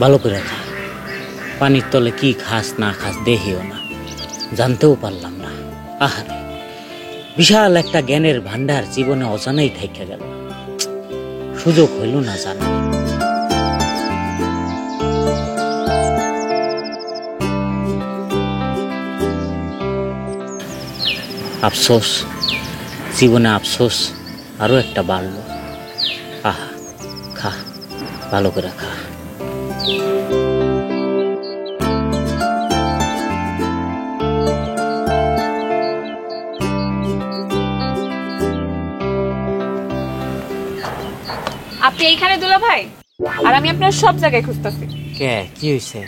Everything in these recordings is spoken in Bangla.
ভালো করে খা। পানির তলে কি খাস না খাস দেখিও না, জানতেও পারলাম না। আহারে, বিশাল একটা জ্ঞানের ভান্ডার জীবনে অজানাই থেকে গেল, সুযোগ হইল না জানা। আফসোস, জীবনে আফসোস আরো একটা বাড়লো। আহা, খা, ভালো করে খা। আপনি এইখানে দুলা ভাই? আর আমি আপনার সব জায়গায় খুঁজতেছি। কে, কি হয়েছে?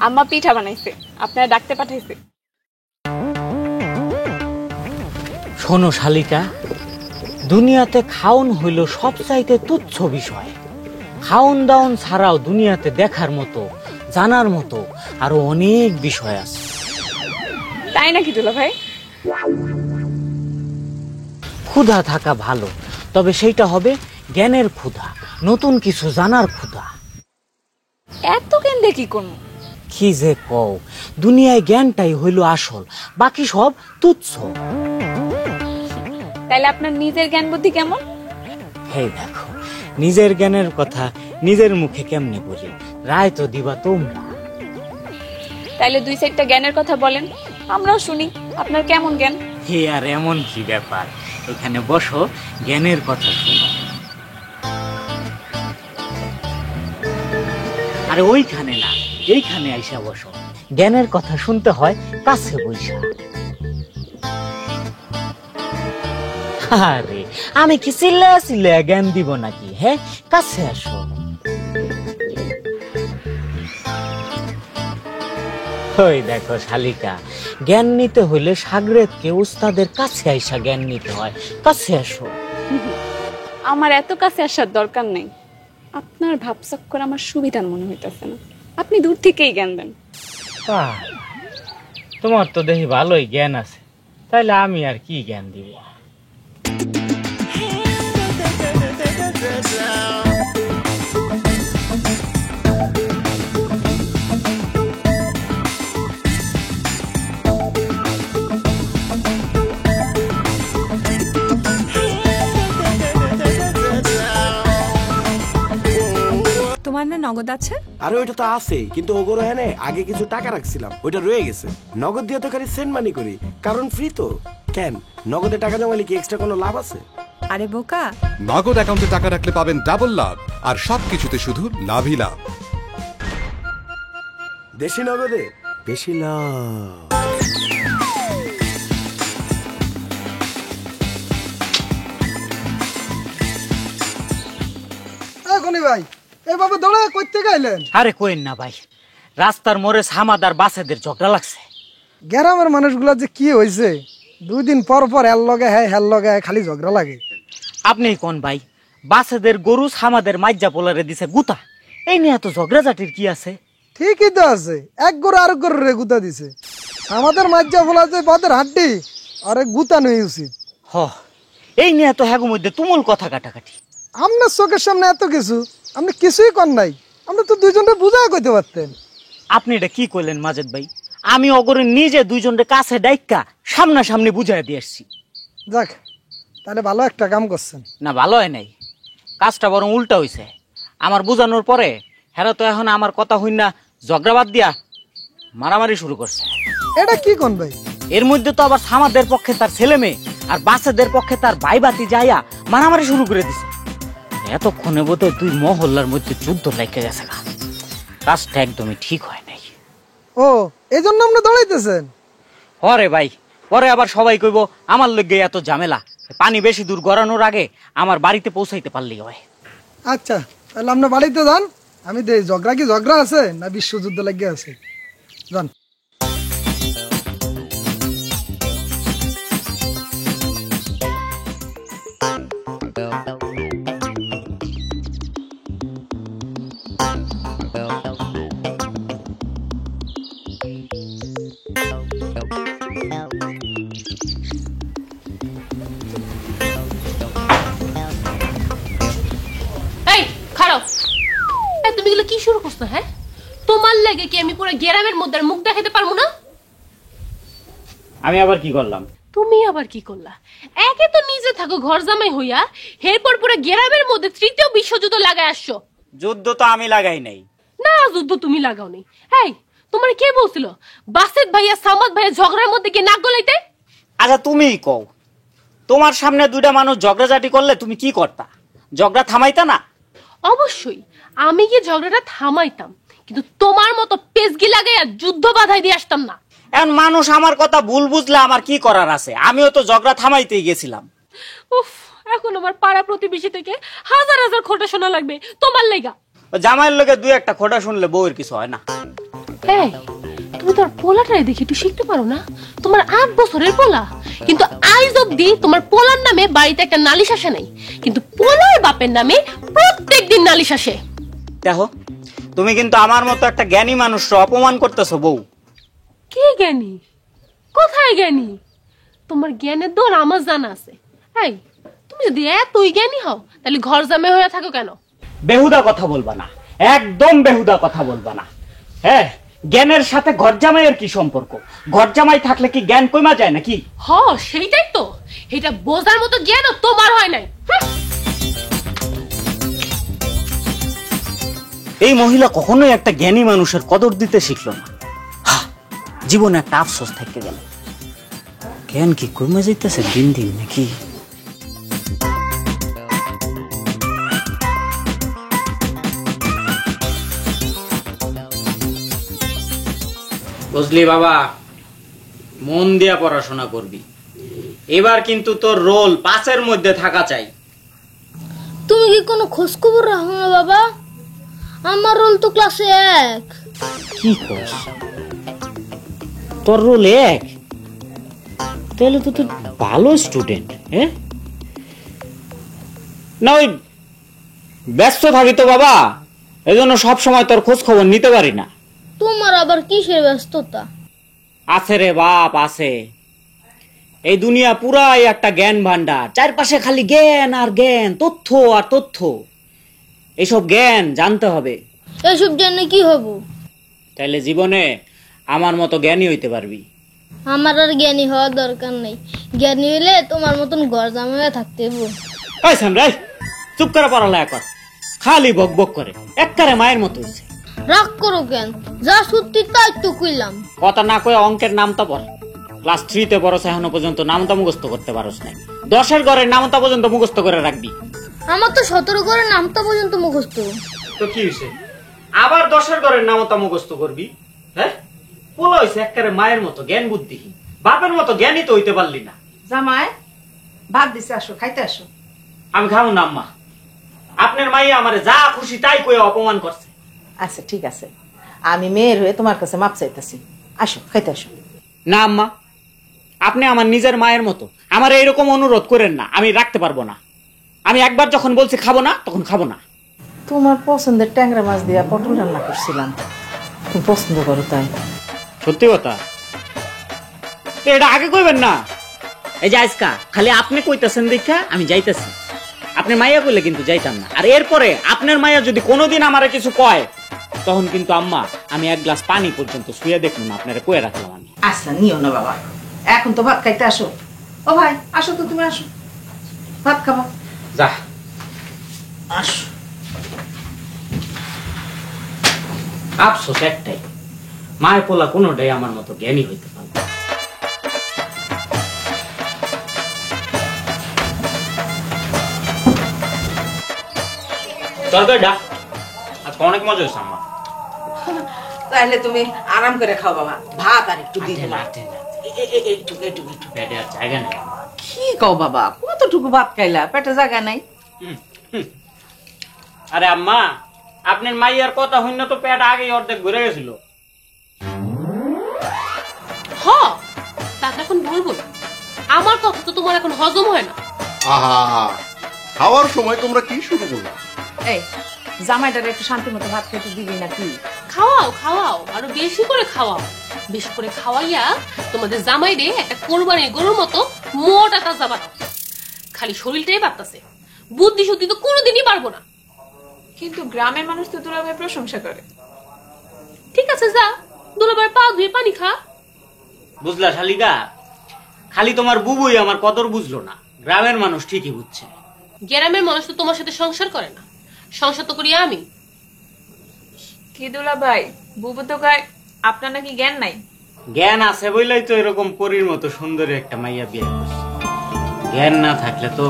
আম্মা পিঠা বানাইছে, আপনারা ডাকতে পাঠাইছে। শোনো শালিকা, দুনিয়াতে খাওন হইল সবচাইতে তুচ্ছ বিষয়। খাওন দাওন ছাড়াও দুনিয়াতে দেখার মতো, জানার মতো আরো অনেক বিষয় আছে। তাই নাকি দুলা ভাই? ক্ষুধা থাকা ভালো, তবে সেইটা হবে জ্ঞানের ক্ষুধা, নতুন কিছু জানার ক্ষুধা। এত জ্ঞান দিয়ে কি করবো? কি যে কও, দুনিয়ায় জ্ঞানটাই হইল আসল, বাকি সব তুচ্ছ। তাইলে আপনার নিজের জ্ঞান বুদ্ধি কেমন? হেই দেখো, নিজের জ্ঞানের কথা নিজের মুখে কেমনে বলি, রায় তো দিবা তোমরা। তাইলে দুই চারটা জ্ঞানের কথা বলেন, আমরাও শুনি আপনার কেমন জ্ঞান। হে, আর এমন কি ব্যাপার, এখানে বসো, জ্ঞানের কথা শুনো। আরে ওইখানে না, এইখানে আইসা বসো। জ্ঞানের কথা শুনতে হয় কাছে বইসা। আরে আমি কি চিল্লা চিল্লা জ্ঞান দিব নাকি? হ্যাঁ, কাছে আসো। ওই দেখো শালিকা, জ্ঞান নিতে হইলে সাগরেদকে উস্তাদের কাছে আইসা জ্ঞান নিতে হয়, কাছে আসো। আমার এত কাছে আসার দরকার নেই, আপনার ভাবচক্কর আমার সুবিধার মনে হইতেছে না, আপনি দূর থেকেই জ্ঞান দেন। তোমার তো দেখি ভালোই জ্ঞান আছে, তাইলে আমি আর কি জ্ঞান দিব? তোমার না নগদ আছে? আরে ওইটা তো আছে, কিন্তু ওগোরো হ্যাঁ আগে কিছু টাকা রাখছিলাম, ওইটা রয়ে গেছে। নগদ দিয়ে তো খালি সেন্ড মানি করি, কারণ ফ্রি তো। কেন, নগদে টাকা জমালে কি এক্সট্রা কোনো লাভ আছে? আরে বোকা, নগদ অ্যাকাউন্টে টাকা রাখলে পাবেন ডাবল লাভ, আর সবকিছুতে শুধু লাভই লাভ। দেশি নগদে বেশি লাভ। ভাই, এভাবে দৌড়ে করতে গেলেন? আরে কোয়েন না ভাই, রাস্তার মোড়ে সামাদার বাসেদের ঝগড়া লাগছে। গ্রামের মানুষগুলা যে কি হয়েছে, 2 দিন পর পর হেল লগে হেল লগে খালি ঝগড়া লাগে। আপনি কোন ভাই, বাসেদের গরু সামাদের মাইজা পোলারে দিছে গুতা, এই নিয়ে এত ঝগড়াঝাটির কি আছে? ঠিকই তো আছে, এক গরু আরেক গরুর গুতা দিছে। আমাদের মাইজা পোলা যে বাদের হাড্ডি, আরে গুতা নই উচিত। হ, এই নিয়ে তো হ্যাগো মধ্যে তুমুল কথা কাটাকাটি। আপনার চোখের সামনে এত কিছু, আপনি কিছুই কর নাই, আপনি তো দুইজনটা বুঝায় কইতে পারতেন। আপনি এটা কি কইলেন মাজেদ ভাই? আমি অগরে নিজে দুইজনের কাছে ডাইক্কা সামনাসামনি বুঝাই দিয়ে আসছি। যাক, তাহলে ভালো একটা কাম করছেন। না, ভালো হয় নাই, কাজটা বরং উল্টা হইছে। আমার বুঝানোর পরে হেরা তো এখন আমার কথা হই না, ঝগড়াবাদ দিয়া মারামারি শুরু করছে। এটা কি কোন ভাই? এর মধ্যে তো আবার সামাদের পক্ষে তার ছেলে মেয়ে আর বাচ্চাদের পক্ষে তার ভাই বাতি যাইয়া মারামারি শুরু করে দিছে। এতক্ষণে বোধহয় 2 মহল্লার মধ্যে যুদ্ধ লেগে গেছে। কাজটা একদমই ঠিক হয় নাই। ও, এই জন্য আপনি দৌড়াইতেছেন? হরে ভাই, পরে আবার সবাই কইব আমার লগে এত ঝামেলা, পানি বেশি দূর গড়ানোর আগে আমার বাড়িতে পৌঁছাইতে পারলি হয়। আচ্ছা, তাহলে আপনি বাড়িতে যান, আমি দেই ঝগড়া কি ঝগড়া আছে না বিশ্বযুদ্ধ লেগে আছে, যান। এই খারাপ, তুমি এগুলো কি শুরু করছো? হ্যাঁ, পুরো গ্রামের মধ্যে আর মুখ দেখাতে পারবো না? আমি আবার কি করলাম? তুমি আবার কি করলা? একে তো নিজে থাকো ঘর জামাই হইয়া, এরপর পুরো গ্রামের মধ্যে তৃতীয় বিশ্বযুদ্ধ লাগাই আসছো। যুদ্ধ তো আমি লাগাই নাই। না, যুদ্ধ তুমি লাগাও নি। এই, তোমার কে বলছিল বাসেত ভাইয়া সামাদ ভাইয়া ঝগড়ার মধ্যে কি নাক গলাইতে? আচ্ছা তুমিই কও, তোমার সামনে দুইটা মানুষ ঝগড়াঝাটি করলে তুমি কি করতা? ঝগড়া থামাইতা না? অবশ্যই আমি কি ঝগড়াটা থামাইতাম, কিন্তু তোমার মতো পেজগি লাগাইয়া যুদ্ধ বাধাই দিয়ে আসতাম না। এখন মানুষ আমার কথা ভুল বুঝলে আমার কি করার আছে? আমিও তো ঝগড়া থামাইতেই গেছিলাম। উফ, এখন আমার পাড়া প্রতিবেশী থেকে হাজার হাজার খোটা শোনা লাগবে তোমার লেগা। জামাইয়ের লোকে দুই একটা খোটা শুনলে বউয়ের কিছু হয় না। এই, তুমি তোর পোলাটাই দেখি একটু শিখতে পারো না? তোমার 8 বছরের পোলা, কিন্তু আইজ অব্দি তোমার পোলার নামে বাড়িতে একটা নালিশ আসে নাই, কিন্তু পোলার বাপের নামে প্রত্যেকদিন নালিশ আসে। দেখো, তুমি কিন্তু আমার মতো একটা জ্ঞানী মানুষকে অপমান করতেছো বউ। কে জ্ঞানী? কোথায় জ্ঞানী? তোমার জ্ঞানের দৌড় আমার জানা আছে। এই, তুমি যদি এতই জ্ঞানী হও তাহলে ঘর জামাই হয়ে থাকো কেন? বেহুদা কথা বলবা না, একদম বেহুদা কথা বলবা না। হ্যাঁ, জ্ঞানের সাথে ঘর জামাইয়ের কি সম্পর্ক? ঘর জামাই থাকলে কি জ্ঞান কমা যায় নাকি? হ, সেইটাই তো। এটা বোঝার মতো জ্ঞানও তোমার হয় নাই। এই মহিলা কখনোই একটা জ্ঞানী মানুষের কদর দিতে শিখলো না। জীবনে একটা আফসোস থেকে গেল। জ্ঞান কি কমে যাইতেছে দিন দিন নাকি? বুঝলি বাবা, মন দিয়া পড়াশোনা করবি। এবার কিন্তু তোর রোল 5-এর মধ্যে থাকা চাই। তুমি কি কোনো খোঁজ খবর রাখো না বাবা? আমার রোল তো ক্লাসে 1। কি করছ? তোর রোল 1? তাহলে তো তুই ভালো স্টুডেন্ট। হ্যাঁ না, ওই ব্যস্ত থাকি তো বাবা, এজন্য সব সময় তোর খোঁজ খবর নিতে পারি না। তোমার আবার কিসের ব্যস্ততা? আছে রে বাপ, আছে। এই দুনিয়া পুরাই একটা জ্ঞান ভান্ডার, চারপাশে খালি জ্ঞান আর জ্ঞান, তথ্য আর তথ্য। এইসব জ্ঞান জানতে হবে। এসব জেনে কি হব? তাইলে জীবনে আমার মতো জ্ঞানী হইতে পারবি। আমার আর জ্ঞানী হওয়ার দরকার নেই। জ্ঞানী হইলে তোমার মতন ঘর জামাইয়া থাকতে হবো। এই সামরাই, চুপ করে পড়ালেখা কর। খালি বক বক করে, একবারে মায়ের মতো হইছে। রাগ করো কেন? যা সত্যি তাই তো কইলাম। কথা না কয়ে অঙ্কের নামটা পড়। ক্লাস 3-তে পড়ছ, এখনো পর্যন্ত নামটা মুখস্থ করতে পারস নাই। 10-এর ঘরের নামটা পর্যন্ত মুখস্থ করে রাখবি। আমার তো 17 করে নামটা পর্যন্ত মুখস্থ। তো কি হইছে? আবার 10-এর ঘরের নামটা মুখস্থ করবি? হ্যাঁ, পোলা হইছে একবারে মায়ের মতো জ্ঞান বুদ্ধিহীন। বাপের মতো জ্ঞানী তো হইতে পারলি না। জামাই ভাত দিছে, আসো খাইতে আসো। আমি খাবো না আম্মা। আপনার মাইয়া আমারে যা খুশি তাই কয়ে অপমান করছে। আচ্ছা ঠিক আছে, আমি মেয়ের হয়ে তোমার কাছে মাপ চাইতেছি। আসো খাইতে আসো। না আম্মা, আপনি আমার নিজের মায়ের মতো, আমার এইরকম অনুরোধ করেন না। আমি রাখতে পারবো না। আমি একবার যখন বলছি খাবো না, তখন খাবো না। তোমার পছন্দের ট্যাংরা মাছ দিয়া পটল রান্না করছিলাম, তুমি পছন্দ করো তাই। সত্যি কথা? এটা আগে কইবেন না। এই যে আজকা খালি আপনি কইতাছেন দেখা আমি যাইতেছি। আপনি মাইয়া কইলে কিন্তু যাইতাম না। আর এরপরে আপনার মাইয়া যদি কোনোদিন আমারে কিছু কয়, তখন কিন্তু আম্মা আমি 1 গ্লাস পানি পর্যন্ত শুয়ে দেখবো না। আপনারা কয়ে রাখলাম আমি। আচ্ছা নিও না বাবা, এখন তো ভাত খাইতে আসো। ও ভাই আসো তো, তুমি আসো, ভাত খাবো। যা আসো। আফসোস একটাই, মায়ের পোলা কোনোটাই আমার মতো জ্ঞানী হইতে পারবে না। তরকারিটা আজকে অনেক মজা হয়েছে আম্মা। তাহলে তুমি আরাম করে খাও বাবা, ভাত আর একটু দিয়ে দিলাম। পেটে আর জায়গা নেই। কি কও বাবা, কতটুকু ভাত খাইলা, পেটে জায়গা নাই? আরে আম্মা, আপনার মাইয়ার কথা হইন তো পেট আগেই অর্ধেক ঘুরে গেছিল। হ, তা এখন বলবো না। আমার কথা তো তোমার এখন হজম হয় না। আহা, খাওয়ার সময় তোমরা কি শুরু করলা? এই জামাইটারে একটু শান্তি মতো ভাত খেতে দিবি নাকি? খাওয়াও খাওয়াও, আরো বেশি করে খাওয়াও। বেশি করে খাওয়াইয়া তোমাদের জামাইরে একটা কোরবানির গরুর মতো মোটা তাজা বানাও। খালি শরীরটাই বাড়তাছে, বুদ্ধি শুদ্ধি তো কোনোদিনই পারবো না। কিন্তু গ্রামের মানুষ তো দুলাভাই প্রশংসা করে। ঠিক আছে, যা দুলাভাইয়ের পা ধুয়ে পানি খা। বুঝলা শালিকা, খালি তোমার বুবুই আমার কদর বুঝলো না, গ্রামের মানুষ ঠিকই বুঝছে। গ্রামের মানুষ তো তোমার সাথে সংসার করে না, সংসার তো করি আমি। কি দুলাভাই, বুবু তো গায় আপনার নাকি জ্ঞান নাই? জ্ঞান আছে বইলাই তো এরকম পরীর মতো সুন্দরী একটা মাইয়া বিয়ে করছে। জ্ঞান না থাকলে তো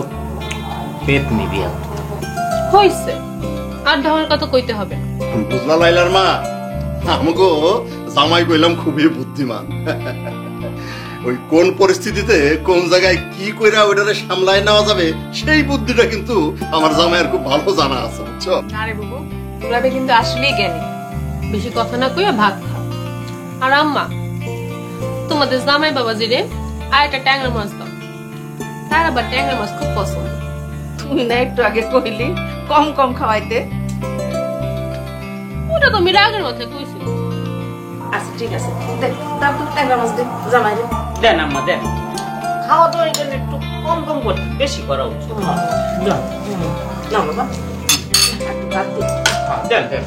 পেতনি বিয়ে হতো। হইছে, আর ঢামার কথা কইতে হবে না। বুঝলা লাইলার মা, আমাকে জামাই কইলাম খুবই বুদ্ধিমান। ওই কোন পরিস্থিতিতে কোন জায়গায় কি কইরা ওইটারে সামলায় নেওয়া যাবে সেই বুদ্ধিটা কিন্তু আমার জামাইয়ের খুব ভালো জানা আছে, বুঝছো? না রে বুবু, দুলাভাই কিন্তু আসলেই জ্ঞানী। বেশি কথা না কইয়া ভাত খা। আর আম্মা, তোমাদের জামাই বাবাজি রে আর একটা ট্যাংরা মাছ দাও, তার আবার ট্যাংরা মাছ খুব পছন্দ। তুমি না একটু আগে কইলি কম কম খাওয়াইতে? ওটা তো আমি রাগের মাথায় কইছি। আচ্ছা ঠিক আছে, দে দাও তো ট্যাংরা মাছ দে জামাই রে। দেন আম্মা দেন, খাওয়া তো এখানে একটু কম কম করতে বেশি করা উচিত। না বাবা, একটু ভাত দে। দেন দেন।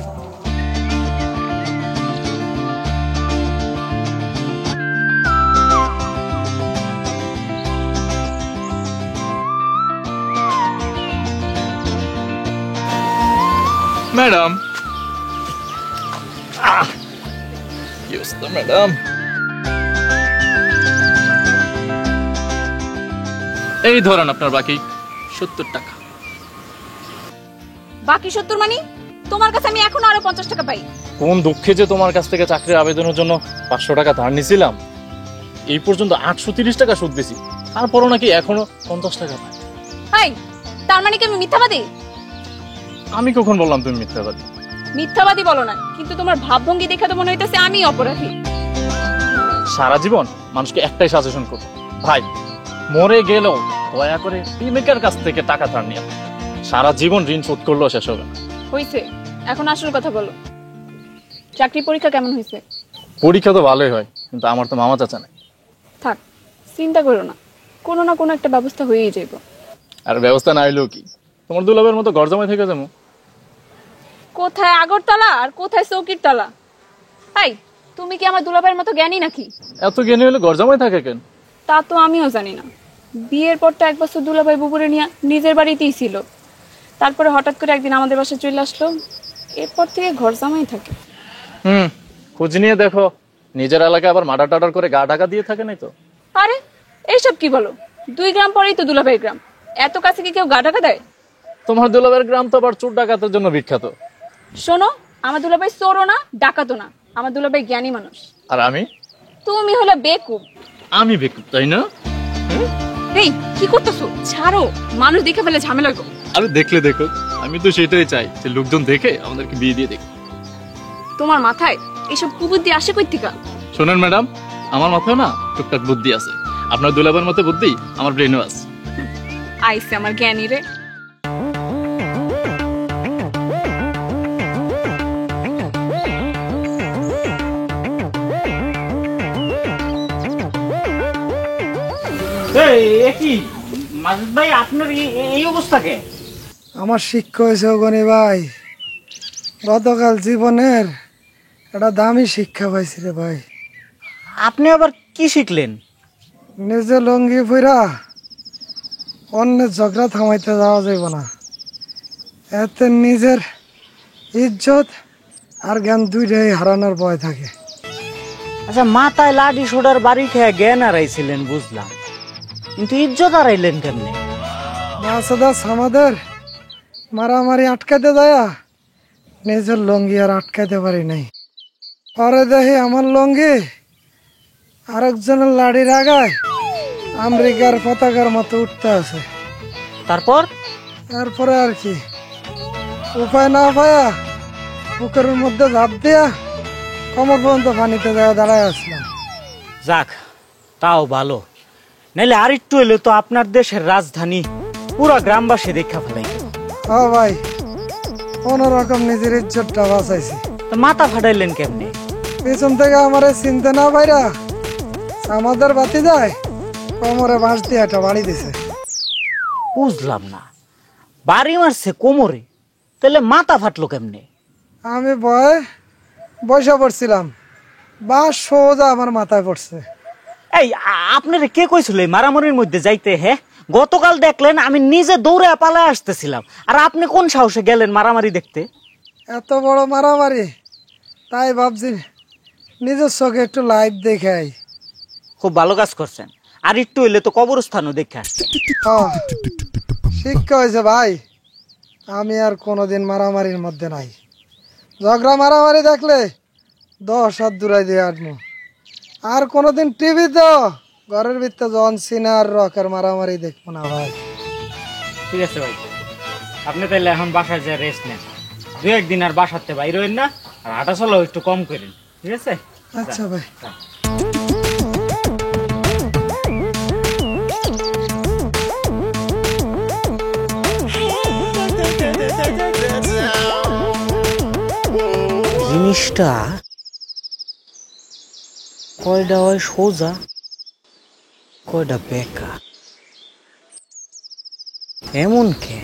ম্যাডাম, কি অবস্থা ম্যাডাম? এই ধরেন আপনার বাকি 70 টাকা। বাকি 70 মানে? তোমার কাছে আমি এখন আরো 50 টাকা পাই। কোন দুঃখে যে তোমার কাছ থেকে চাকরির আবেদনের জন্য 500 টাকা ধার নিয়েছিলাম, এই পর্যন্ত 830 টাকা সুদ দিছি, তারপরও নাকি এখনো 50 টাকা পাই। হাই, তার মানে কি আমি মিথ্যাবাদী? আমি কখন বললাম তুমি মিথ্যাবাদী? মিথ্যাবাদী বলো না, কিন্তু তোমার ভাবভঙ্গি দেখে তো মনে হইতেছে আমি অপরাধী। সারা জীবন মানুষকে একটাই সাজেশন করবো, ভাই মরে গেলেও দয়া করে প্রেমিকার কাছ থেকে টাকা ধার নিয়ে, সারা জীবন ঋণ শোধ করলেও শেষ হবে না। হইছে, এখন আসল কথা বলো, চাকরি পরীক্ষা কেমন হয়েছে? পরীক্ষা তো ভালোই হয়, কিন্তু আমার তো মামা চাচা নাই। থাক, চিন্তা করো না, কোনো না কোনো একটা ব্যবস্থা হয়েই যাইব। আর ব্যবস্থা না হইলেও কি, তোমার দুলাভের মতো ঘর জমাই থেকে যাবো। কোথায় আগরতলা আর কোথায় চৌকির তলা? হাই, তুমি কি আমার দুলাভাইয়ের মতো জ্ঞানী নাকি? এত জ্ঞানী হলে ঘর জমাই থাকে কেন? তা তো আমিও জানি না। বিয়ের পরটা 1 বছর দুলাভাই বুবুরে নিয়ে নিজের বাড়িতেই ছিল, তারপরে হঠাৎ করে একদিন আমাদের বাসায় চলে আসলো, এরপর থেকে ঘর জামাই থাকে। খোঁজ নিয়ে দেখো, নিজের এলাকায় আবার মার্ডার টাডার করে গা ঢাকা দিয়ে থাকে নাই তো? আরে এইসব কি বলো, 2 গ্রাম পরেই তো দুলাভাই গ্রাম, এত কাছে কি কেউ গা ঢাকা দেয়? তোমার দুলাভাইয়ের গ্রাম তো আবার চোর ডাকাতের জন্য বিখ্যাত। শোনো, আমার দুলাভাই চোরও না ডাকাতও না, আমার দুলাভাই জ্ঞানী মানুষ। আর আমি? তুমি হলো বেকুব। আমি বেকুব, তাই না? এই কি করতেছো? ছাড়ো, মানুষ দেখে ফেলে ঝামেলা গো। আরে দেখলে দেখো, আমি তো সেটাই চাই যে লোকজন দেখে আমাদেরকে বিয়ে দিয়ে দেখে। তোমার মাথায় এসব কুবুদ্ধি আসে কই থেকে? শোনেন ম্যাডাম, আমার মাথায় না টুকটাক বুদ্ধি আছে, আপনার দুলাভাইয়ের মতো বুদ্ধি আমার ব্রেনও আছে। আইছে আমার জ্ঞানী রে। মাসুদ ভাই, আপনার এই অবস্থা কে? আমার শিক্ষা হয়েছে গনি ভাই, গতকাল জীবনের একটা দামি শিক্ষা পাইছি রে ভাই। আপনি আবার কি শিখলেন? নিজে লঙ্গি ফুরা অন্যের ঝগড়া থামাইতে যাওয়া যাইব না, এতে নিজের ইজ্জত আর জ্ঞান দুইটাই হারানোর ভয় থাকে। আচ্ছা, মাথায় লাঠি সোডার বাড়ি খেয়ে জ্ঞান হারাইছিলেন বুঝলাম, কিন্তু ইজ্জত হারাইলেন কেমনে? মাছদাস আমাদের মারামারি আটকাতে যায়, নিজের লঙ্গি আর আটকাতে পারি নাই। পরে দেখি আমার লঙ্গি আরেকজনের লাড়ির আগায় আমেরিকার পতাকার মতো উঠতে আছে। তারপরে আর কি উপায় না পায়া পুকুরের মধ্যে ঝাঁপ দিয়া কমর পর্যন্ত পানিতে দাঁড়ায় আসলাম। যাক, তাও ভালো, নাইলে আর একটু এলে তো আপনার দেশের রাজধানী পুরা গ্রামবাসী দেখা ফেলাই। ও ভাই, কোন রকম নিজের ইজ্জতটা বাঁচাইছি। মাথা ফাটাইলেন কেমনে? পিছন থেকে আমার চিনতে না ভাইরা আমাদের বাতি যায় কোমরে বাঁশ দিয়ে একটা বাড়ি দিছে। বুঝলাম না, বাড়ি মারছে কোমরে, তাহলে মাথা ফাটলো কেমনে? আমি ভয়ে বসে পড়ছিলাম, বাস সোজা আমার মাথায় পড়ছে। এই আপনারা কে কইছিল এই মারামারির মধ্যে যাইতে? হ্যাঁ, গতকাল দেখলেন আমি নিজে দৌড়ে পালায় আসতেছিলাম, আর আপনি কোন সাহসে গেলেন মারামারি দেখতে? এত বড় মারামারি, তাই ভাবছি নিজের চোখে একটু লাইভ দেখে আই। খুব ভালো কাজ করছেন, আর একটু হইলে তো কবরস্থানও দেখে আসতেন। শিক্ষা হয়েছে ভাই, আমি আর কোনোদিন মারামারির মধ্যে নাই। ঝগড়া মারামারি দেখলে 10 হাত দূরাই দিয়ে আসবো। আর কোনোদিন টিভি তো ঘরের ভিতরে জন সিনা আর রকের মারামারি দেখবো না ভাই। ঠিক আছে ভাই, আপনি তাহলে এখন বাসায় যা রেস্ট নেন, 2-1 দিন আর বাসাতে বাইর হইন না, আর হাঁটা চলাও একটু কম করেন, ঠিক আছে? আচ্ছা ভাই। জিনিসটা কয়টা হয় সোজা, কয়টা বেকা, এমন কে?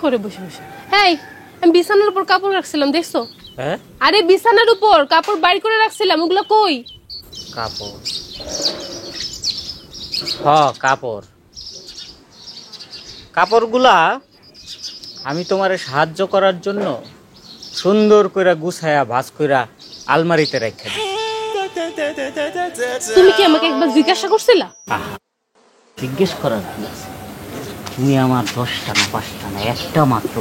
করে বসে বসে এই আমি বিছানার উপর কাপড় রাখছিলাম, দেখছো? হ্যাঁ, আরে বিছানার উপর কাপড় বাইর করে রাখছিলাম, ওগুলো কই? কাপড়? হ্যাঁ, কাপড়। কাপড়গুলা আমি তোমারে সাহায্য করার জন্য সুন্দর করে গুছায়া ভাঁজ কইরা আলমারিতে রেখে দিই। তুমি কি আমাকে একবার জিজ্ঞাসা করছিলা? জিজ্ঞেস করার কি আছে? তুমি আমার 10টা না 5টা না, একটা মাত্র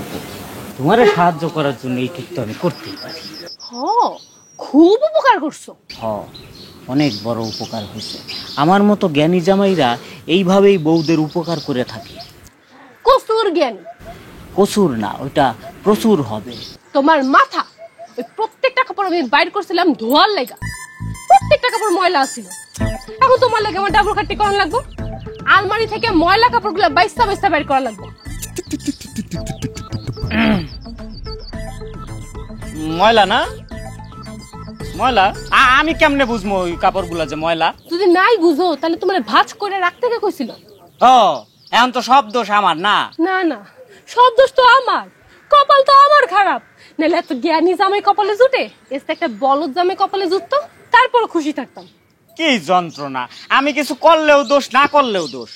তোমারে সাহায্য করার জন্য এইটুকু তো আমি করতেই পারি। খুব উপকার করছো। অনেক বড় উপকার হয়েছে। আমার মতো জ্ঞানী জামাইরা এইভাবেই বউদের উপকার করে থাকে। কসুর জ্ঞানী? কসুর না, ওটা প্রচুর হবে। তোমার মাথা, ওই প্রত্যেকটা কাপড় আমি বাইর করছিলাম ধোয়ার লাগা, প্রত্যেকটা কাপড় ময়লা আছিল। এখন তোমার লাগে আমার ডাবল খাট্টি করার লাগবো, আলমারি থেকে ময়লা কাপড়গুলো বাইসা বাইসা বাইর করা লাগবে। ময়লা না ময়লা, আমি কেমনে বুঝবো ওই কাপড়গুলা যে ময়লা? যদি নাই বুঝো তাহলে তোমার ভাঁজ করে রাখতে কে কইছিল? এখন তো সব দোষ আমার না। না না, সব দোষ তো আমার, কপাল তো আমার খারাপ। নাহলে এত জ্ঞানী জামাই কপালে জুটে, এসে একটা বলদ জামাই কপালে জুটতো, তারপর খুশি থাকতাম। কি যন্ত্রণা, আমি কিছু করলেও দোষ, না করলেও দোষ।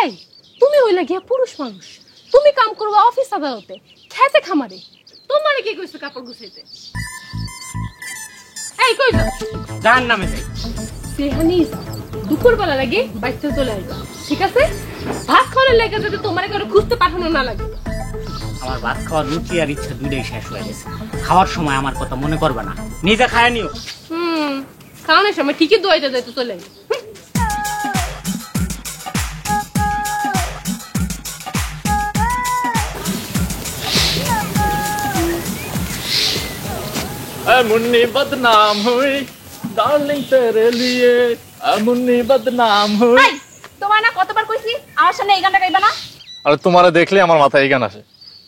এই তুমি হইলে গিয়া পুরুষ মানুষ, তুমি কাম করবা অফিস আদালতে, খেতে খামারে, তোমারে কি কইছো কাপড় গুছাইতে? এই কই যাও? জাহান্নামে যাই। সেহানি দুপুর বেলা লাগে বাইতে চলে আসবা, ঠিক আছে? ভাত খাওয়ার লাগে যাতে তোমারে কারো খুঁজতে পাঠানো না লাগে। আমার ভাত খাওয়ার রুচি আর ইচ্ছা দুইটাই শেষ হয়ে গেছে। খাওয়ার সময় আমার কথা মনে করবে না, নিজে খায় নিও। খাওয়ানোর সময় ঠিকই দোয়াইতে যাইতে চলে আসবে। मुन्नी बदनाम हुई डार्लिंग तेरे लिए मुन्नी बदनाम हुई। তোমার না কতবার কইছি আমার সামনে এই গানটা গাইবা না? আরে তোমারে দেখলে আমার মাথায় এই গান আসে।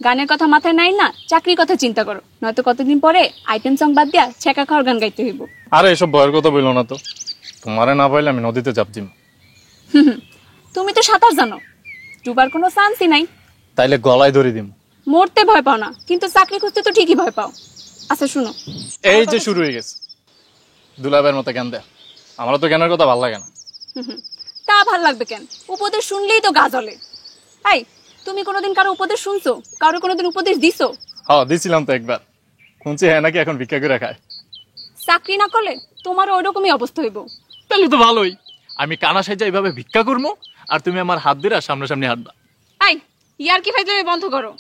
গানের কথা মাথায় নাই না, চাকরির কথা চিন্তা করো, নয়তো কতদিন পরে আইটেম সং বাদ দিয়া ছেকা খাওয়ার গান গাইতে হইব। আরে এসব ভয়ের কথা বললো না তো, তোমারে না পাইলে আমি নদীতে চাপ দিম। তুমি তো সাঁতার জানো, ডুবার কোনো চান্সই নাই। তাইলে গলায় ধরে দিম। মরতে ভয় পাও না, কিন্তু চাকরি খুঁজতে তো ঠিকই ভয় পাও। আচ্ছা শুনো, এই যে শুরু হয়ে গেছে দুলাবের মতো জ্ঞান দেয়া, আমারও তো জ্ঞানের কথা ভালো লাগে না। তা ভাল লাগবে কেন? উপদেশ শুনলেই তো গা জ্বলে। এই তুমি কোনোদিন কারো উপদেশ শুনছো? কারো কোনোদিন উপদেশ দিছো? হ্যাঁ দিছিলাম তো একবার, শুনছি হ্যাঁ নাকি এখন ভিক্ষা করে খায়। চাকরি না করলে তোমার ওই রকমই অবস্থা হইব। তাহলে তো ভালোই, আমি কানা সাইজা এইভাবে ভিক্ষা করবো আর তুমি আমার হাত দিয়ে সামনাসামনি হাঁটবা। এই ইয়ার কি ফাইজলামি বন্ধ করো,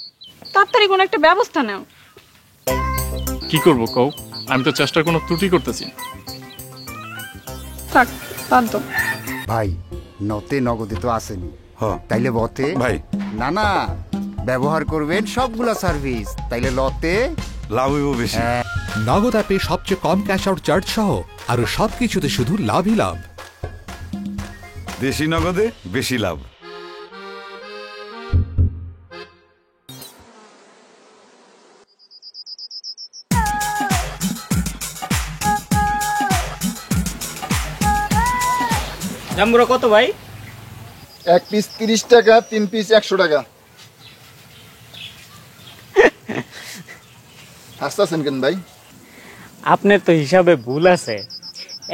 তাড়াতাড়ি কোনো একটা ব্যবস্থা নাও। কি করবো কও? আমি তো চেষ্টার কোনো ত্রুটি করতেছি না। থাক বাদ দাও। ভাই নতে নগদে তো আসেনি, তাইলে বতে ভাই না না ব্যবহার করবেন সবগুলা সার্ভিস, তাইলে লতে লাভ হইব বেশি। নগদ অ্যাপে সবচেয়ে কম ক্যাশ আউট চার্জ সহ আরো সবকিছুতে শুধু লাভই লাভ। দেশি নগদে বেশি লাভ। জাম্বুরা কত ভাই? 1 পিস 30 টাকা, 3 পিস 100 টাকা। হাসতাছেন কেন ভাই? আপনার তো হিসাবে ভুল আছে।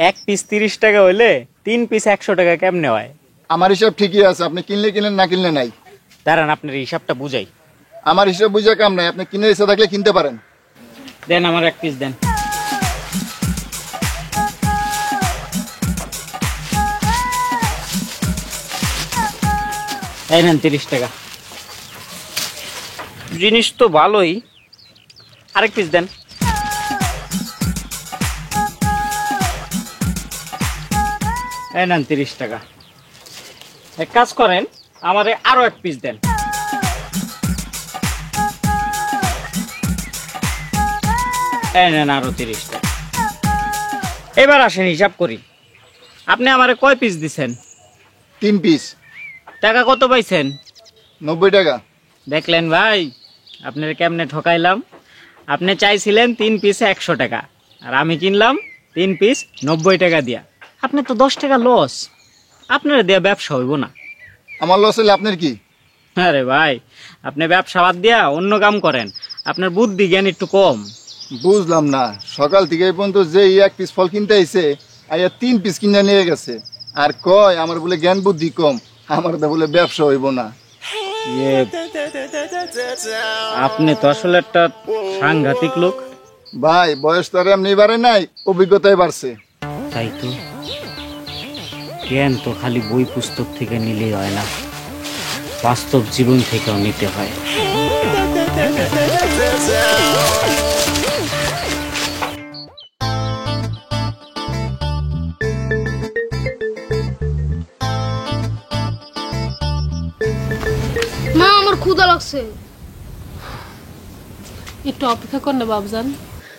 1 পিস 30 টাকা হইলে 3 পিস 100 টাকা কেমনে হয়? আমার হিসাব ঠিকই আছে, আপনি কিনলে কিনেন, না কিনলে নাই। দাঁড়ান আপনার হিসাবটা বুঝাই। আমার হিসাব বুঝা কাম নাই, আপনি কিনে ইচ্ছা থাকলে কিনতে পারেন। দেন আমার 1 পিস দেন। এই নেন 30 টাকা। জিনিস তো ভালোই, আরেক পিস দেন। এই নেন 30 টাকা। এক কাজ করেন, আমারে আরো 1 পিস দেন। এই নেন আরো 30 টাকা। এবার আসেন হিসাব করি। আপনি আমারে কয় পিস দিছেন? 3 পিস। টাকা কত পাইছেন? 90 টাকা। দেখলেন ভাই, আপনার কেমনে ঠকাইলাম। আপনি চাইছিলেন 3 পিসে 100 টাকা, আর আমি কিনলাম 3 পিস 90 টাকা দিয়া। আপনি তো 10 টাকা লস। আপনার দেয়া ব্যবসা হইব না। আমার লস হলে আপনার কি? আরে ভাই, আপনি ব্যবসা বাদ দিয়া অন্য কাম করেন। আপনার বুদ্ধি জ্ঞান একটু কম। বুঝলাম না, সকাল থেকে এই পর্যন্ত যে 1 পিস ফল কিনতে আইছে, আইয়া 3 পিস কিনে নিয়ে গেছে, আর কয় আমার বলে জ্ঞান বুদ্ধি কম, আমার তো বলে ব্যবসা হইব না। আপনি তো আসলে একটা সাংঘাতিক লোক ভাই। বয়স তো আর এমনি বাড়ে নাই, অভিজ্ঞতায় বাড়ছে। তাই তো, জ্ঞান তো খালি বই পুস্তক থেকে নিলেই হয় না, বাস্তব জীবন থেকেও নিতে হয়। মা আমার ক্ষুধা লাগছে। একটু অপেক্ষা কর না বাবজান,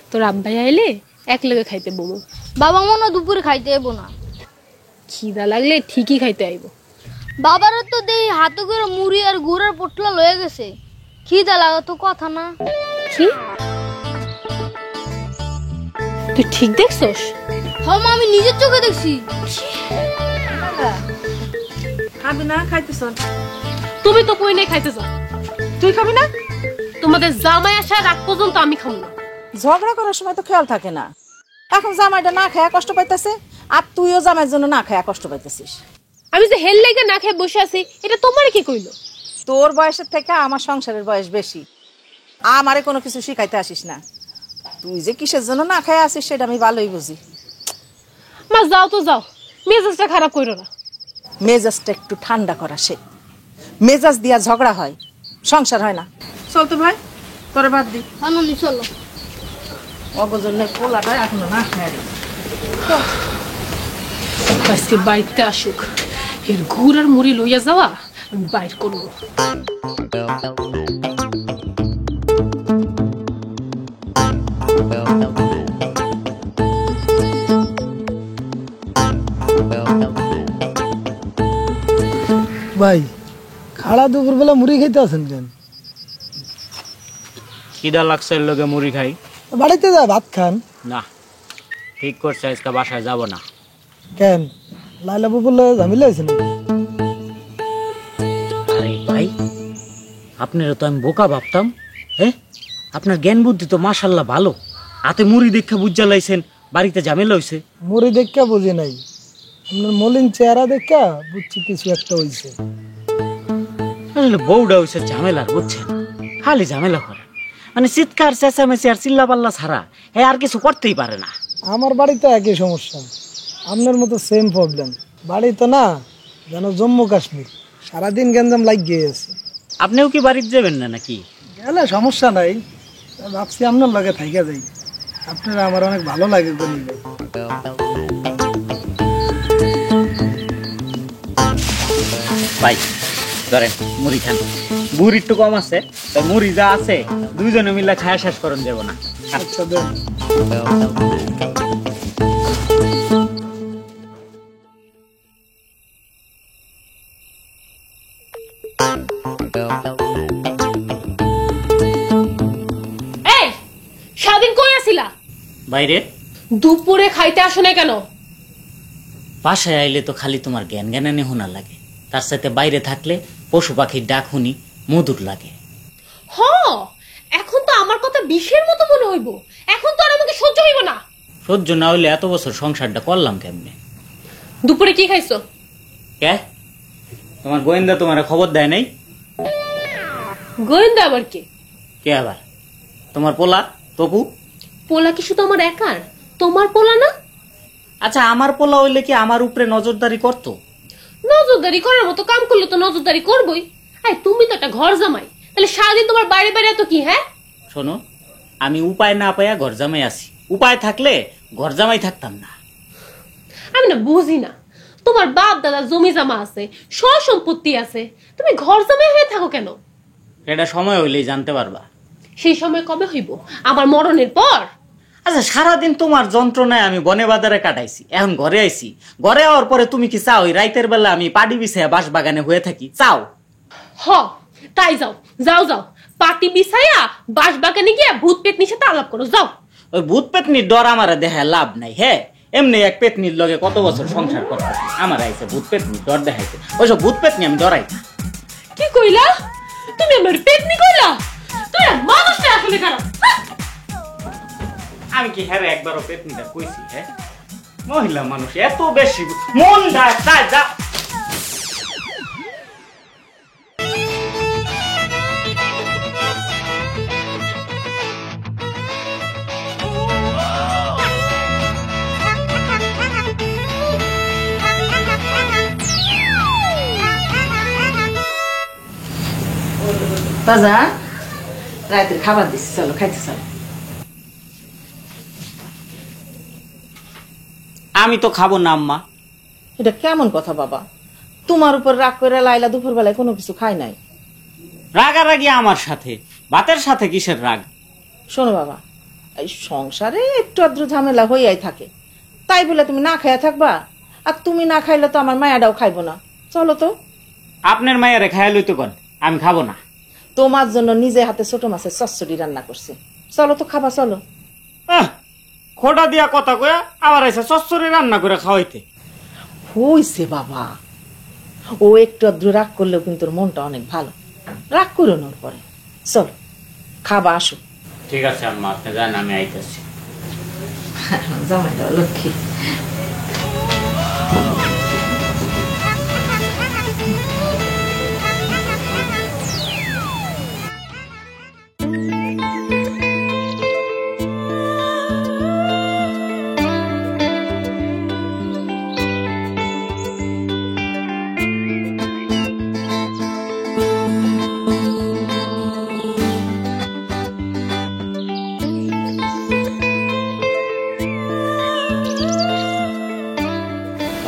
তোর আব্বাই আইলে এক লগে খাইতে বমু। বাবা মনে দুপুরে খাইতে এবো না। খিদা লাগলে ঠিকই খাইতে আইব। বাবারও তো দেই হাতে করে মুড়ি আর গুড়ের পোটলা লয়ে গেছে। খিদা লাগা তো কথা না। কি তুই ঠিক দেখছস? হ্যাঁ মা, আমি নিজের চোখে দেখছি। খাবি না? খাইতেছ? তুমি তো কই নাই খাইতে যাও। তুই খাবি না? তোমাদের জামাই আসার আগ পর্যন্ত আমি খাবো না। ঝগড়া করার সময় তো খেয়াল থাকে না। এখন জামাইটা না খায়া কষ্ট পাইতেছে, আর তুইও জামাইয়ের জন্য না খায়া কষ্ট পাইতেছিস। আমি যে হেল লেগে না খেয়ে বসে আছি, এটা তোমার কি কইলো? তোর বয়সের থেকে আমার সংসারের বয়স বেশি। আমারে কোনো কিছু শিখাইতে আসিস না। তুই যে কিসের জন্য না খায়া আসিস সেটা আমি ভালোই বুঝি। মা যাও তো যাও, মেজাজটা খারাপ করো না। মেজাজটা একটু ঠান্ডা করা শেখ। মেজাজ দিয়া ঝগড়া হয়, সংসার হয় না। চল তো ভাই, তোরে বাদ দি। আনন্দি চলো। অগজনের পোলাটা এখনো না খায়। আজকে বাড়িতে আসুক, এর গুড় আর মুড়ি লইয়া যাওয়া আমি বাইর করবো। ভাই, খাড়া দুপুর বেলা মুড়ি খাইতে আছেন কেন? খিদা লাগছে, লোকে মুড়ি খাই। বাড়িতে যা ভাত খান। না, ঠিক করছে, আজকে বাসায় যাব না। কেন, লাইলা বুবুর ঝামেলা হয়েছে নাকি? আরে ভাই, আপনারা তো আমি বোকা ভাবতাম। হ্যাঁ, আপনার জ্ঞান বুদ্ধি তো মাশাল্লাহ ভালো। হাতে মুড়ি দেখা বুঝা লাইছেন বাড়িতে ঝামেলা হয়েছে। মুড়ি দেখা বুঝি নাই, আপনার মলিন চেহারা দেখা বুঝছি কিছু একটা হয়েছে। আসলে বউটা হয়েছে ঝামেলার, বুঝছেন? খালি ঝামেলা করে, মানে চিৎকার চেঁচামেচি আর চিল্লা পাল্লা ছাড়া এ আর কিছু করতেই পারে না। আমার বাড়িতে একই সমস্যা, আপনার মতো সেম প্রবলেম। বাড়ি তো না যেন জম্মু কাশ্মীর, সারাদিন গ্যাঞ্জাম লাগিয়ে আছে। আপনিও কি বাড়িতে যাবেন না নাকি? গেলে সমস্যা নাই, ভাবছি আপনার লগে থাইকা যাই। আপনারা আমার অনেক ভালো লাগে গনিলে। ভাই ধরেন মুড়ি খান, বুড়ি একটু কম আছে, তাই মুড়ি যা আছে দুইজনে মিলে খায়া শেষ করুন দেব না। আচ্ছা দেন। এই সারাদিন কই আছিলা? বাইরে। দুপুরে খাইতে আসো না কেন? বাসায় আইলে তো খালি তোমার জ্ঞান জ্ঞানানি শোনা লাগে, তার সাথে বাইরে থাকলে পশু পাখির ডাক শুনি মধুর লাগে। হ, এখন তো আমার কথা বিষের মতো মনে হইব, এখন তো আর আমাকে সহ্য হইব না। সহ্য না হইলে এত বছর সংসারটা করলাম কেমনে? দুপুরে কি খাইছো? কে তোমার গোয়েন্দা তোমার খবর দেয় নাই? গোয়েন্দা আবার কে? কে আবার? তোমার পোলা তপু। পোলা কি শুধু আমার একার? তোমার পোলা না? আচ্ছা, আমার পোলা হইলে কি আমার উপরে নজরদারি করতো? নজরদারি করার মতো কাম করলে তো নজরদারি করবই। আরে তুমি তো একটা ঘর জামাই, তাহলে সারাদিন তোমার বাইরে বাইরে তো কি? হ্যাঁ শোনো, আমি উপায় না পাইয়া ঘর জামাই আছি, উপায় থাকলে ঘর জামাই থাকতাম না। আমি না বুঝি না, তোমার বাপ দাদা জমি জমা আছে, সব সম্পত্তি আছে, তুমি ঘর জামাই হয়ে থাকো কেন? এটা সময় হইলেই জানতে পারবা। সেই সময় কবে হইব? আমার মরণের পর? আচ্ছা, সারাদিন তোমার যন্ত্রণায় আমি বনে বাজারে কাটাইছি, এখন ঘরে আইছি। ঘরে আওয়ার পরে তুমি কি চাও রাইতের বেলা আমি পাটি বিছাইয়া বাঁশ বাগানে হয়ে থাকি? চাও? হ, তাই যাও যাও যাও, পাটি বিছাইয়া বাঁশ বাগানে গিয়ে ভূত পেতনির সাথে আলাপ করো, যাও। ওই ভূত পেতনির ডর আমার দেখায় লাভ নাই। হ্যাঁ, এমনি এক পেতনির লগে কত বছর সংসার করতেছি, আমার আইছে ভূত পেতনির ডর দেখাইছে। ওইসব ভূত পেতনি আমি ডরাই না। কি কইলা তুমি? আমার পেতনি কইলা? তুই মানুষটা আসলে খারাপ। আমি কি হ্যাঁ একবারও পেতনিটা কইছি? হ্যাঁ, মহিলা মানুষ এত বেশি মন যা যা। বাজা রাতের খাবার দিচ্ছি, চলো খাইতে চলো। আমি তো খাবো না আম্মা। এটা কেমন কথা বাবা? তোমার উপর রাগ করে লাইলা দুপুর বেলায় কোনো কিছু খায় নাই। রাগারাগি আমার সাথে, ভাতের সাথে কিসের রাগ? শোনো বাবা, এই সংসারে একটু আদ্র ঝামেলা হইয়াই থাকে, তাই বলে তুমি না খাইয়া থাকবা? আর তুমি না খাইলে তো আমার মায়াটাও খাইবো না। চলো তো। আপনার মায়েরে খাইয়া লইতে কোন, আমি খাবো না। তোমার জন্য নিজে হাতে ছোট মাছের চচ্চড়ি রান্না করছে, চলো তো খাবা, চলো। খোটা দিয়া কথা কয়া আবার এসে চচ্চড়ি রান্না করে খাওয়াইতে হইছে বাবা। ও একটু আদ্র রাগ করলেও কিন্তু ওর মনটা অনেক ভালো, রাগ করো না ওর পরে। চলো খাবা, আসো। ঠিক আছে আম্মা, আপনি যান, আমি আইতেছি। জামাইটা লক্ষ্মী।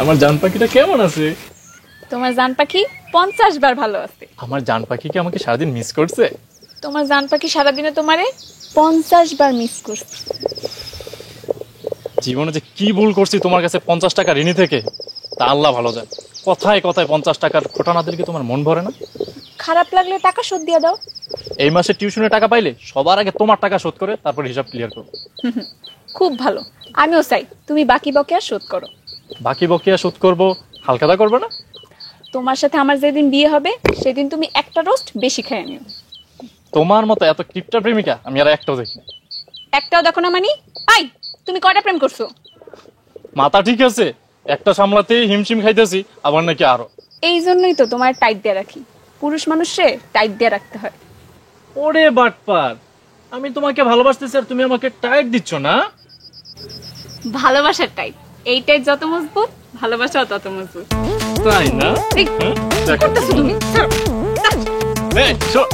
আমার জান পাখিটা কেমন আছে? তোমার জান পাখি 50 বার ভালো আছে। আমার জান পাখি কি আমাকে সারাদিন মিস করছে? তোমার জান পাখি সারাদিনে তোমারে 50 বার মিস করছে। জীবনে যে কি ভুল করছি তোমার কাছে 50 টাকা ঋণী থেকে, তা আল্লাহ ভালো জানে। কথায় কথায় 50 টাকার খোটা না দিলে কি তোমার মন ভরে না? খারাপ লাগলে টাকা শোধ দিয়ে দাও। এই মাসে টিউশনের টাকা পাইলে সবার আগে তোমার টাকা শোধ করে তারপর হিসাব ক্লিয়ার করো। খুব ভালো, আমিও চাই তুমি বাকি বকেয়া শোধ করো। বাকি বকেয়া শোধ করবো, হালকাদা করবে না? তোমার সাথে আমার যেদিন বিয়ে হবে সেদিন তুমি একটা রোস্ট বেশি খেয়ে নিও। তোমার মতো এত কিপটা প্রেমিকা আমি আর একটাও দেখি না। একটাও দেখো না মানে? আই, তুমি কয়টা প্রেম করছো? মাথা ঠিক আছে, একটা সামলাতেই হিমশিম খাইতেছি, আবার নাকি আরো। এই জন্যই তো তোমার টাইট দিয়ে রাখি, পুরুষ মানুষে টাইট দিয়ে রাখতে হয়। ওরে বাটপার, আমি তোমাকে ভালোবাসতেছি আর তুমি আমাকে টাইট দিচ্ছ না? ভালোবাসার টাইট, এই টাইট যত মজবুত ভালোবাসাও তত মজবুত। তাই না? কি করতেছো তুমি? এই, শোন।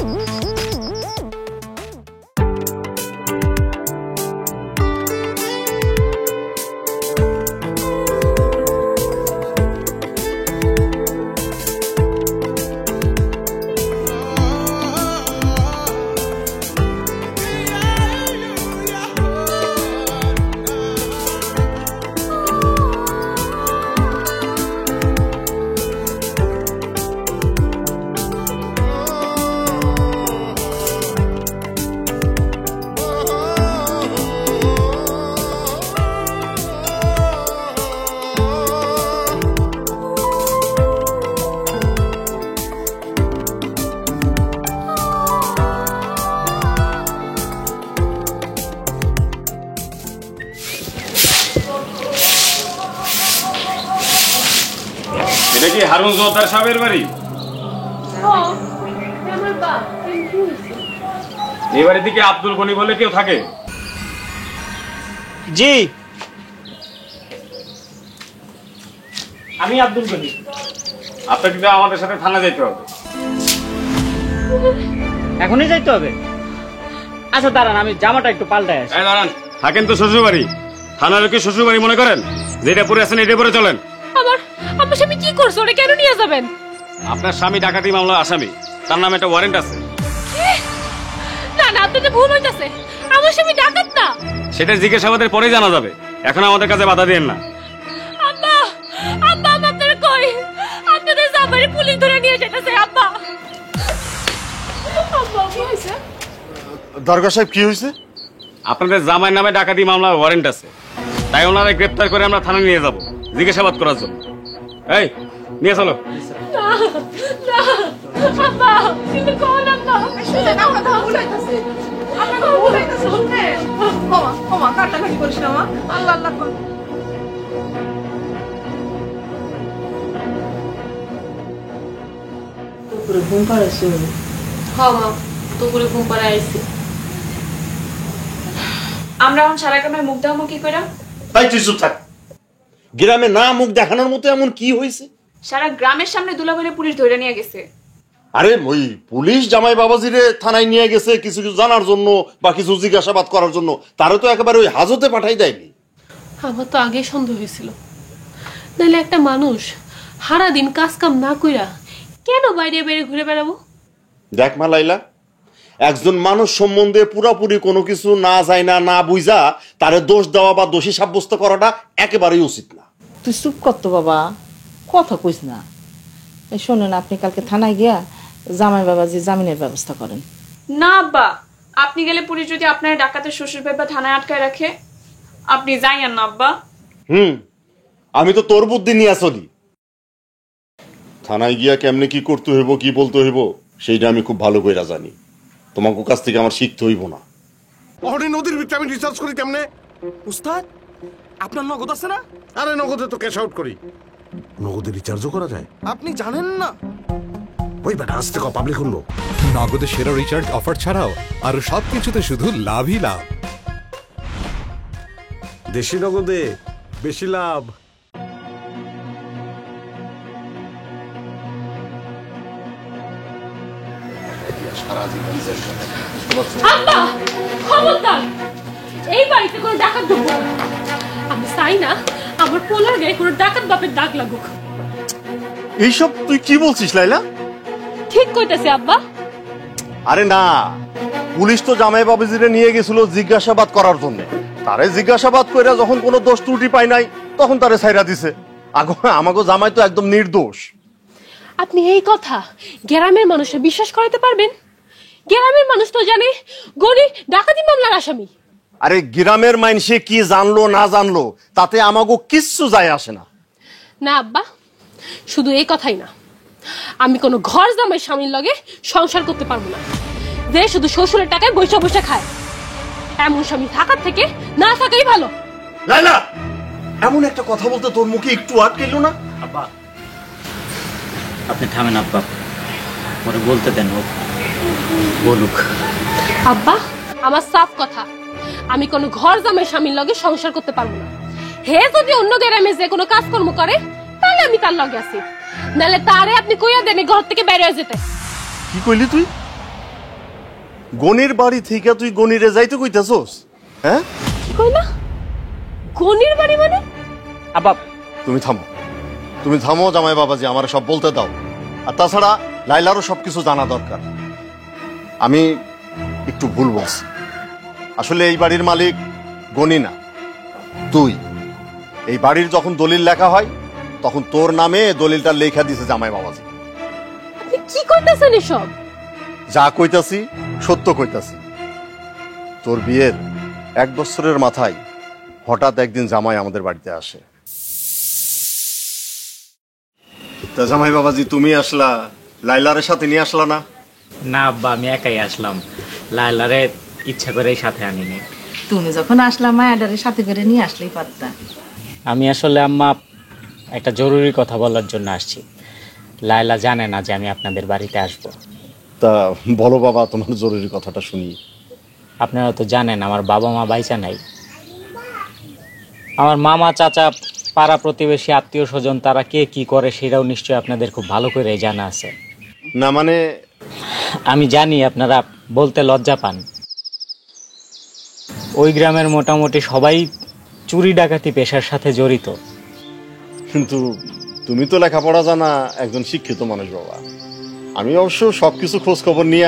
এটা কি হারুন জোতার সাহেবের বাড়ি? এই বাড়ির দিকে আব্দুল গনি বলে কেউ থাকে? জি, আমি আব্দুল গনি। আপনাকে কিন্তু আমাদের সাথে থানা যাইতে হবে। এখনই যাইতে হবে? আচ্ছা দাঁড়ান, আমি জামাটা একটু পাল্টাই আসি। দাঁড়ান, থাকেন তো শ্বশুর বাড়ি, থানার কি শ্বশুর বাড়ি মনে করেন? যেটা পরে আছেন এটা পরে চলেন। আমার স্বামী কি করছে, ওরে কেন নিয়ে যাবেন? আপনার স্বামী ডাকাতি মামলা আসামি, তার নামে একটা ওয়ারেন্ট আছে। না না, আপনাদের ভুল হইতাছে, আমার স্বামী ডাকাত না। সেটা জিজ্ঞাসাবাদের পরেই জানা যাবে, এখন আমাদের কাছে বাধা দিয়েন না। আব্বা, আব্বা, আপনারা কই? আপনাদের জামাইরে পুলিশ ধরে নিয়ে যেতেছে। আব্বা, আব্বা, কি হইছে? দরগা সাহেব কি হয়েছে? আপনাদের জামাইয়ের নামে ডাকাতি মামলা ওয়ারেন্ট আছে, তাই ওনারা গ্রেফতার করে আমরা থানায় নিয়ে যাব জিজ্ঞাসাবাদ করার জন্য। এই নিয়ে চলো। না না আব্বা, কিন্তু কোন আব্বা? শুনে না, কথা ভুল হইতাছে। আমরা কথা ভুল হইতাছে, শুনে। ক্ষমা কাটাকাটি করিস না মা, আল্লাহ আল্লাহ কর। দুপুরে ঘুম পাড়াইছো? হ্যাঁ মা, দুপুরে ঘুম পাড়ায় আইছি। আমরা এখন সারা গ্রামে মুখ দেখাবো কি করে? তাই তুই চুপ থাক। গ্রামে না মুখ দেখানোর মতো এমন কি হয়েছে? সারা গ্রামের সামনে দুলাভাইরে পুলিশ ধরে নিয়ে গেছে। আরে ওই পুলিশ জামাই বাবাজিরে থানায় নিয়ে গেছে কিছু কিছু জানার জন্য বা কিছু জিজ্ঞাসাবাদ করার জন্য, তারে তো একেবারে ওই হাজতে পাঠাই দেয়নি। আমার তো আগে সন্দেহ হয়েছিল, নাহলে একটা মানুষ সারাদিন কাজ কাম না কইরা কেন বাইরে বাইরে ঘুরে বেড়াবো? দেখ মা লাইলা, একজন মানুষ সম্বন্ধে পুরাপুরি কোনো কিছু না যায় না, না বুঝা তারে দোষ দেওয়া বা দোষী সাব্যস্ত করাটা একেবারেই উচিত না। তুই চুপ করতো বাবা, কথা কইস না। এই শোনেন, আপনি কালকে থানায় গিয়া জামাই বাবাজি জামিনের ব্যবস্থা করেন। না আব্বা, আপনি গেলে পুলিশ যদি আপনার ডাকাতের শ্বশুর বাবা থানায় আটকায় রাখে, আপনি যাইয়েন না আব্বা। আমি তো তোর বুদ্ধি নিয়ে চলি। থানায় গিয়া কেমনে কি করতে হইব, কি বলতে হইব, সেইটা আমি খুব ভালো করে জানি। তোমাকে কাছ থেকে আমার শিখতে হইব না। ওখানে নদীর ভিতরে আমি রিসার্চ করি কেমনে? উস্তাদ, আপনার নগদ আছে না? আরে নগদে তো ক্যাশ আউট করি। নগদে রিচার্জও করা যায়? আপনি জানেন না? ওই বেটা আসতে কো পাবলিক হলো। নগদে সেরা রিচার্জ অফার ছাড়াও আরো সবকিছুতে শুধু লাভই লাভ। দেশি নগদে বেশি লাভ। আব্বা, খবরদার, এই বাড়িতে কোনো ডাকাত ঢুকবে না। আমি চাই না আমার পোলার গায়ে কোনো ডাকাত বাপের দাগ লাগুক। এইসব তুই কি বলছিস লাইলা? ঠিক কইতাছি আব্বা। আরে না, পুলিশ তো জামাই বাবাজিরে নিয়ে গেছিল জিজ্ঞাসাবাদ করার জন্য। তারে জিজ্ঞাসাবাদ করে যখন কোনো দোষ ত্রুটি পায় নাই, তখন তারে ছাইরা দিছে। আমাকে জামাই তো একদম নির্দোষ। আপনি এই কথা গ্রামের মানুষে বিশ্বাস করাতে পারবেন? গ্রামের মানুষ তো জানে গনি ডাকাতি মামলার আসামি। আরে গ্রামের মানুষে কি জানলো না জানলো তাতে আমাকে কিচ্ছু যায় আসে না। না আব্বা, শুধু এই কথাই না, আমি কোনো ঘর জামাই স্বামীর লগে সংসার করতে পারবো না, যে শুধু শ্বশুরের টাকায় বৈশা বৈশা খায়। এমন স্বামী থাকার থেকে না থাকাই ভালো। লাইলা, এমন একটা কথা বলতে তোর মুখে একটু আটকেলো না? আব্বা, আপনি থামেন আব্বা, পরে বলতে দেন, ও বলুক। আব্বা, আমার সাফ কথা, আমি কোনো ঘর জামাই স্বামীর লগে সংসার করতে পারবো না। হে যদি অন্য গ্রামে যে কোনো কাজকর্ম করে তাহলে আমি তার লগে আছি, নাহলে তারে আপনি কইয়া দেন ঘর থেকে বের হয়ে যেতে। কি কইলি তুই? গনির বাড়ি থেকে তুই গনিরে যাইতে কইতাছস? হ্যাঁ, কি কইলা? গনির বাড়ি মানে? আব্বা তুমি থামো, তুমি থামো জামাই বাবাজি, আমার সব বলতে দাও। আর তাছাড়া লাইলারও সবকিছু জানা দরকার। আমি একটু ভুল বলছি, আসলে এই বাড়ির মালিক গনি না, তুই। এই বাড়ির যখন দলিল লেখা হয় তখন তোর নামে দলিলটা লেখা দিছে জামাই বাবাজি। আপনি কি কইতাছেন এসব? যা কইতাছি সত্য কইতাছি। তোর বিয়ের 1 বছরের মাথায় হঠাৎ একদিন জামাই আমাদের বাড়িতে আসে। তা জামাই বাবাজি তুমি আসলা, লাইলারের সাথে নিয়ে আসলা না? না আব্বা, আমি একাই আসলাম, লায়লারে ইচ্ছা করেই সাথে আনিনি। তুমি যখন আসলা মায়াডারের সাথে করে নিয়ে আসলেই পারতা। আমি আসলে আম্মা একটা জরুরি কথা বলার জন্য আসছি। লায়লা জানে না যে আমি আপনাদের বাড়িতে আসব। তা বলো বাবা, তোমার জরুরি কথাটা শুনি। আপনারা তো জানেন আমার বাবা মা বাইচা নাই। আমার মামা, চাচা, পাড়া প্রতিবেশী, আত্মীয় স্বজন তারা কে কি করে সেটাও নিশ্চয়ই আপনাদের খুব ভালো করে জানা আছে। না মানে আমি জানি আপনারা বলতে লজ্জা পান। ওই গ্রামের মোটামুটি সবাই চুরি ডাকাতি পেশার সাথে জড়িত। কিন্তু তুমি তো লেখাপড়া জানা একজন শিক্ষিত মানুষ বাবা। আমি অবশ্য সবকিছু খোঁজ খবর নিয়ে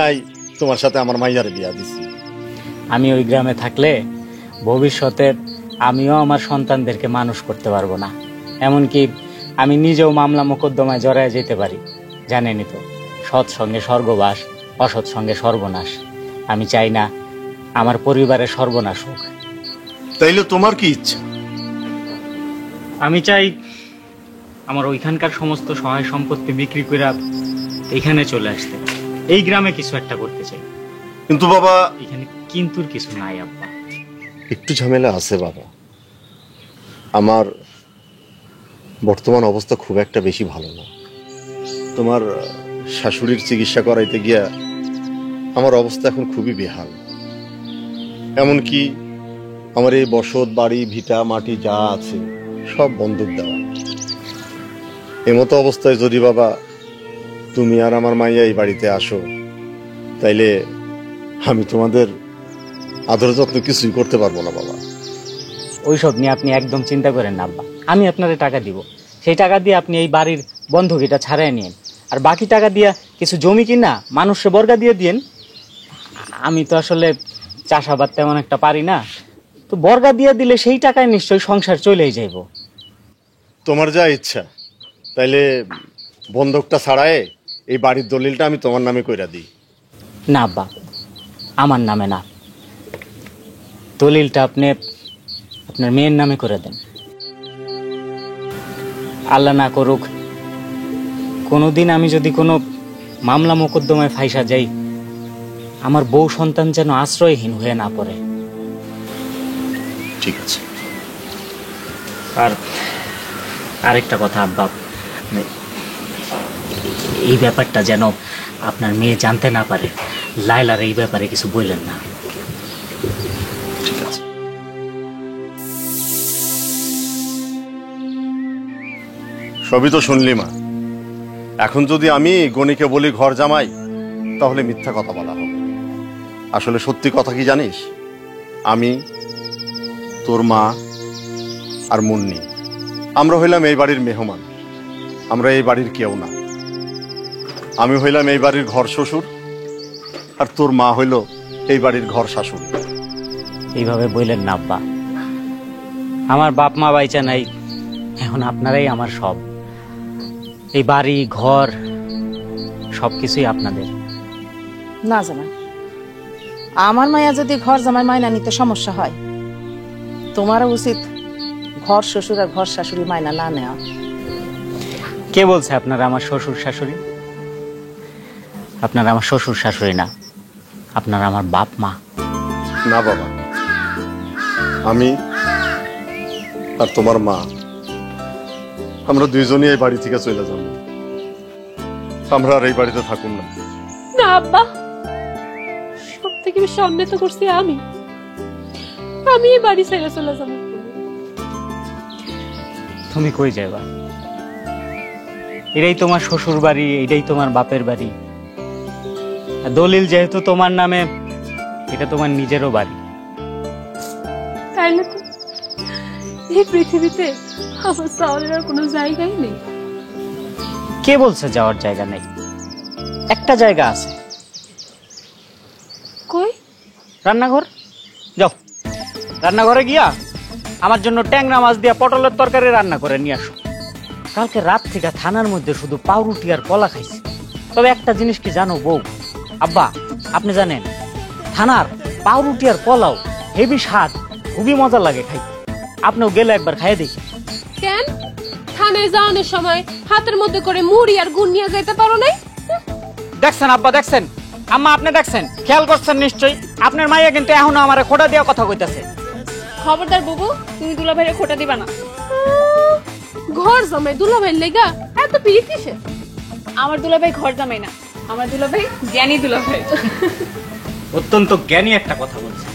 তোমার সাথে আমার মাইয়ারে বিয়া দিছি। আমি ওই গ্রামে থাকলে ভবিষ্যতে আমিও আমার সন্তানদেরকে মানুষ করতে পারবো না। এমনকি আমি নিজেও মামলা মোকদ্দমায় জড়ায় যেতে পারি। জানেনই তো, সৎ সঙ্গে স্বর্গবাস, অসৎ সঙ্গে সর্বনাশ। আমি চাই না আমার পরিবারের সর্বনাশ হোক। তাইলে তোমার কি ইচ্ছা? আমি চাই আমার ওইখানকার সমস্ত সহায় সম্পত্তি বিক্রি করে এখানে চলে আসতে, এই গ্রামে কিছু একটা করতে চাই। কিন্তু বাবা, এখানে কিন্তুর কিছু নাই আব্বা। একটু ঝামেলা আছে বাবা। আমার বর্তমান অবস্থা খুব একটা বেশি ভালো না। তোমার শাশুড়ির চিকিৎসা করাইতে গিয়া আমার অবস্থা এখন খুবই বেহাল। এমনকি আমার এই বসত বাড়ি ভিটা মাটি যা আছে সব বন্ধক দেওয়া। এমতো অবস্থায় যদি বাবা তুমি আর আমার মাইয়া এই বাড়িতে আসো, তাইলে আমি তোমাদের আদর যত্ন কিছুই করতে পারবো না বাবা। ওইসব নিয়ে আপনি একদম চিন্তা করেন না আব্বা। আমি আপনাদের টাকা দিব, সেই টাকা দিয়ে আপনি এই বাড়ির বন্ধকিটা ছাড়াই নিন, আর বাকি টাকা দিয়ে কিছু জমি কিনা মানুষকে বর্গা দিয়ে দিন। আমি তো আসলে চাষাবাদ তেমন একটা পারি না, তো বর্গা দিয়ে দিলে সেই টাকায় নিশ্চয়ই সংসার চলেই যাইব। তোমার যা ইচ্ছা, তাইলে বন্ধকটা ছাড়ায় এই বাড়ির দলিলটা আমি তোমার নামে কইরা দিই। না আব্বা, আমার নামে না, দলিলটা আপনি আপনার মেয়ের নামে করে দেন। আল্লাহ না করুক কোনোদিন আমি যদি কোনো মামলা মোকদ্দমায় ফাইসা যাই, আমার বউ সন্তান যেন আশ্রয়হীন হয়ে না পড়ে। ঠিক আছে। আর আরেকটা কথা আব্বা, এই ব্যাপারটা যেন আপনার মেয়ে জানতে না পারে। লায়লার এই ব্যাপারে কিছু বললেন না। ঠিক আছে। সবই তো শুনলি মা। এখন যদি আমি গণিকে বলি ঘর জামাই, তাহলে মিথ্যা কথা বলা হবে। আসলে সত্যি কথা কি জানিস? আমি, তোর মা আর মুন্নি, আমরা হইলাম এই বাড়ির মেহমান। আমরা এই বাড়ির কেউ না। আমি হইলাম এই বাড়ির ঘর শ্বশুর, আর তোর মা হইল এই বাড়ির ঘর শাশুড়ি। এইভাবে বললেন না আব্বা। আমার বাপ মা বাইচা নাই, এখন আপনারাই আমার সব। এই বাড়ি ঘর সবকিছুই আপনাদের। না জামাই, আমার মায়া যদি ঘর জামাই মাইনা নিতে সমস্যা হয়, তোমারও উচিত ঘর শ্বশুর আর ঘর শাশুড়ি মাইনা না নেওয়া। কে বলছে আপনারা আমার শ্বশুর শাশুড়ি? আপনারা আমার শ্বশুর শাশুড়ি না, আপনারা আমার বাপ মা। না বাবা, আমি আর তোমার মা, আমরা দুইজনই এই বাড়ি থেকে চলে যাব। আমরা আর এই বাড়িতে থাকুন না। না আব্বা, সব থেকে বেশি অন্যায় তো করছি আমি এই বাড়ি ছেড়ে চলে যাব। তুমি কই যাইবা? এটাই তোমার শ্বশুর বাড়ি, এটাই তোমার বাপের বাড়ি। দলিল যেহেতু তোমার নামে, এটা তোমার নিজেরও বাড়ি। তাইলে তো এই পৃথিবীতে আমার যাওয়ার আর কোনো জায়গাই নেই। কে বলছে যাওয়ার জায়গা নেই? একটা জায়গা আছে। কই? রান্নাঘর। যাও, রান্নাঘরে গিয়া আমার জন্য ট্যাংরা মাছ দিয়া পটলের তরকারি রান্না করে নিয়ে আসো। কালকে রাত থেকে থানার মধ্যে শুধু পাউরুটি আর কলা খাইছি। তবে একটা জিনিস কি জানো বউ, আব্বা আপনি জানেন, থানার পাউরুটি আর কলাও হেভি স্বাদ, খুবই মজা লাগে খাইতে। আপনিও গেলে একবার খাইয়ে দেখি। কেন থানায় যাওয়ানোর সময় হাতের মধ্যে করে মুড়ি আর গুড় নিয়ে যেতে পারো নাই? দেখছেন আব্বা, দেখছেন আম্মা, আপনি দেখছেন, খেয়াল করছেন নিশ্চয়ই। আপনার মাইয়া কিন্তু এখনো আমার খোটা দেওয়া কথা কইতাছে। খবরদার বুবু, তুমি দুলাভাইরে খোটা দিবা না। ঘর জামাই দুলাভাইয়ের লেগা এত পিড়ি কিসে? আমার দুলাভাই ঘর জামাই না, আমার দুলাভাই জ্ঞানী দুলাভাই। অত্যন্ত জ্ঞানী একটা কথা বলছে।